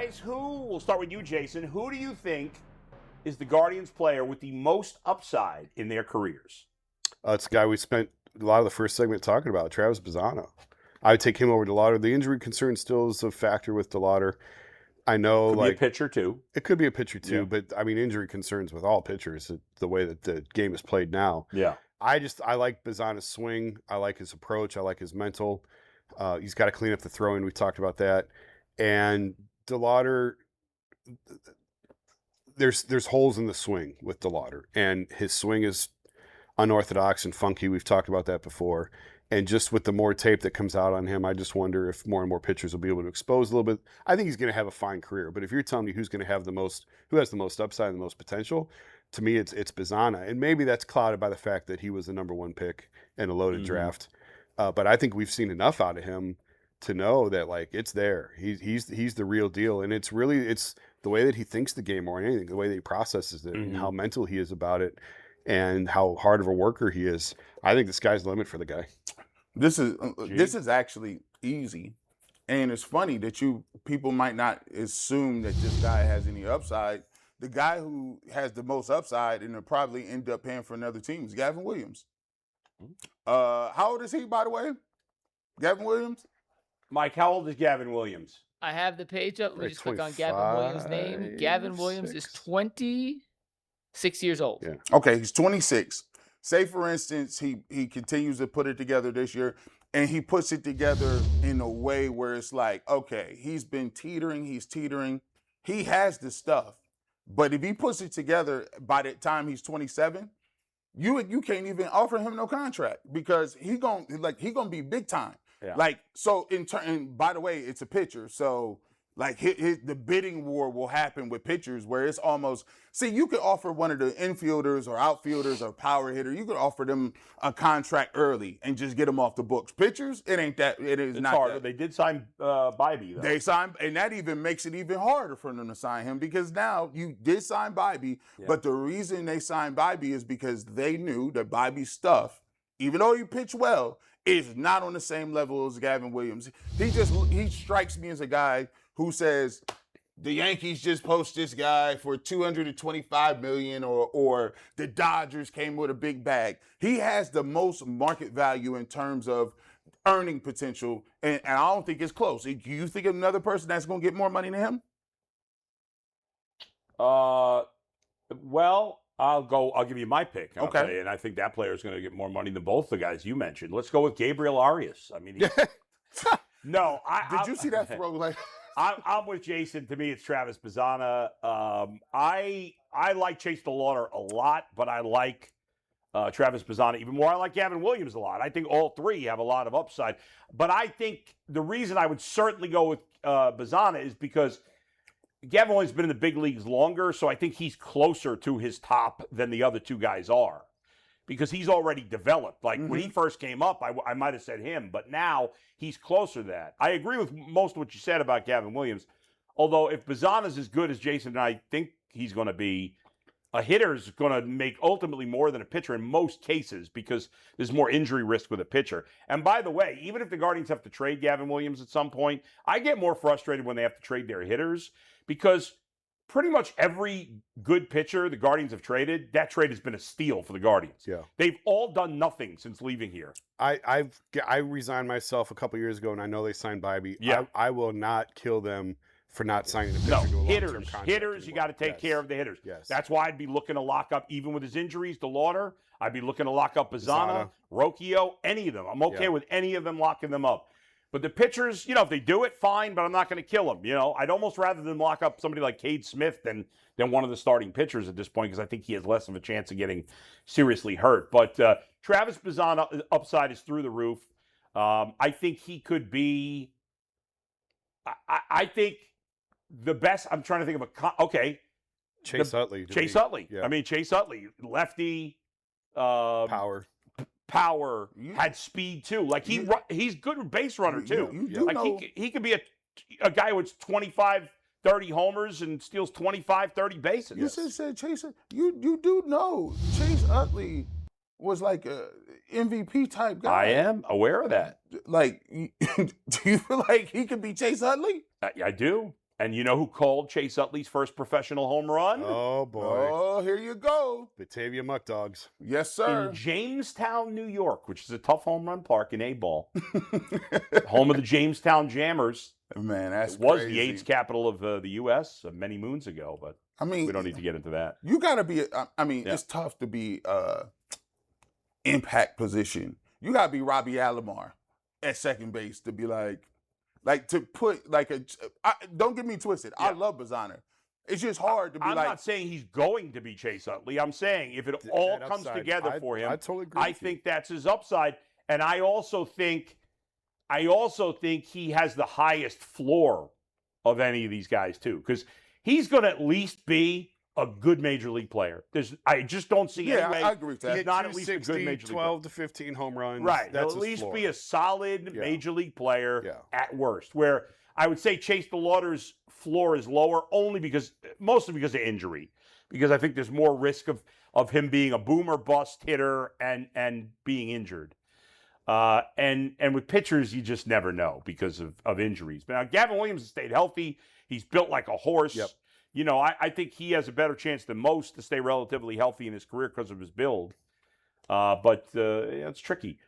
Guys, we'll start with you, Jason. Who do you think is the Guardians player with the most upside in their careers? It's a guy we spent a lot of the first segment talking about, Travis Bazzana. I would take him over DeLauter. The injury concern still is a factor with DeLauter. I know, Could be a pitcher too. It could be a pitcher too, Yeah. but I mean, injury concerns with all pitchers, the way that the game is played now. Yeah. I like Bazzana's swing. I like his approach. I like his mental. He's got to clean up the throwing. We talked about that. And DeLauter, there's holes in the swing with DeLauter, and his swing is unorthodox and funky. We've talked about that before. And just with the more tape that comes out on him, I just wonder if more and more pitchers will be able to expose a little bit. I think he's going to have a fine career. But if you're telling me who has the most upside and the most potential, to me, it's Bazzana. And maybe that's clouded by the fact that he was the number one pick in a loaded draft. But I think we've seen enough out of him to know that, like, it's there. He's the real deal. And it's the way that he thinks the game more than anything, the way that he processes it, and how mental he is about it, and how hard of a worker he is. I think the sky's the limit for the guy. This is actually easy, and it's funny that people might not assume that this guy has any upside. The guy who has the most upside and will probably end up paying for another team is Gavin Williams. How old is he, by the way? Gavin Williams? Mike, how old is Gavin Williams? I have the page up. Let me just click on Gavin Williams' name. Gavin Williams is 26 years old. Yeah. Okay, he's 26. Say, for instance, he continues to put it together this year, and he puts it together in a way where it's like, okay, he's been teetering, he has the stuff. But if he puts it together by the time he's 27, you can't even offer him no contract because he gonna be big time. Yeah. Like, so and by the way, it's a pitcher, so like the bidding war will happen with pitchers where it's almost, you could offer one of the infielders or outfielders or power hitter, you could offer them a contract early and just get them off the books. Pitchers, it's not harder. that. They did sign Bybee, though. They signed, and that even makes it even harder for them to sign him because now you did sign Bybee, but the reason they signed Bybee is because they knew that Bybee's stuff, even though he pitched well, is not on the same level as Gavin Williams. He strikes me as a guy who says the Yankees just poached this guy for $225 million, or the Dodgers came with a big bag. He has the most market value in terms of earning potential, and I don't think it's close. Do you think of another person that's going to get more money than him? Well, I'll give you my pick. Okay. And I think that player is going to get more money than both the guys you mentioned. Let's go with Gabriel Arias. I mean, no. Did you see that throw? Like, I'm with Jason. To me, it's Travis Bazzana. I like Chase DeLauter a lot, but I like Travis Bazzana even more. I like Gavin Williams a lot. I think all three have a lot of upside. But I think the reason I would certainly go with Bazzana is because Gavin Williams has been in the big leagues longer, so I think he's closer to his top than the other two guys are because he's already developed. Like when he first came up, I might have said him, but now he's closer to that. I agree with most of what you said about Gavin Williams, although if Bazzana's as good as Jason and I think he's going to be, a hitter's going to make ultimately more than a pitcher in most cases because there's more injury risk with a pitcher. And by the way, even if the Guardians have to trade Gavin Williams at some point, I get more frustrated when they have to trade their hitters because pretty much every good pitcher the Guardians have traded, that trade has been a steal for the Guardians. Yeah. They've all done nothing since leaving here. I resigned myself a couple years ago, and I know they signed Bybee. Yeah. I will not kill them for not signing a pitcher to a long-term contract. Hitters, you got to take care of the hitters. Yes. That's why I'd be looking to lock up, even with his injuries, DeLauter. I'd be looking to lock up Bazzana, Rocchio, any of them. I'm okay with any of them locking them up. But the pitchers, if they do it, fine, but I'm not going to kill them. I'd almost rather than lock up somebody like Cade Smith than one of the starting pitchers at this point because I think he has less of a chance of getting seriously hurt. But Travis Bazzana upside is through the roof. I think he could be I think the best, I'm trying to think of Chase Utley. Chase Utley. Yeah. I mean, Chase Utley, lefty, Power, had speed too. Like he's good base runner too. He could be a guy who's 25, 30 homers and steals 25, 30 bases. You just said Chase. You do know Chase Utley was like a MVP type guy. I am aware of that. Like, do you feel like he could be Chase Utley? I do. And you know who called Chase Utley's first professional home run? Oh boy. Oh, here you go. Batavia Muck Dogs. Yes, sir. In Jamestown, New York, which is a tough home run park in A-ball. Home of the Jamestown Jammers. Man, that's It was crazy. the AIDS capital of the U.S. Many moons ago, but I mean, we don't need to get into that. You got to be. I mean, Yeah. it's tough to be impact position. You got to be Robbie Alomar at second base to be like to put like a. Don't get me twisted. I Yeah. love Bazzana. It's just hard to be I'm like. not saying he's going to be Chase Utley. I'm saying if it all That comes upside, together for him, I totally agree. I with you. think that's his upside. And I also think he has the highest floor of any of these guys too, because he's going to at least be a good major league player. I just don't see any way I agree with He that. hit not at least a good 260, major league 12 to 15 home runs. right. That's He'll at his least floor. be a solid Yeah. major league player Yeah. at worst. Where I would say Chase DeLauter's floor is lower mostly because of injury. Because I think there's more risk of him being a boom or bust hitter and being injured. And with pitchers, you just never know because of injuries. But now Gavin Williams has stayed healthy. He's built like a horse. Yep. You know, I think he has a better chance than most to stay relatively healthy in his career because of his build. But it's tricky.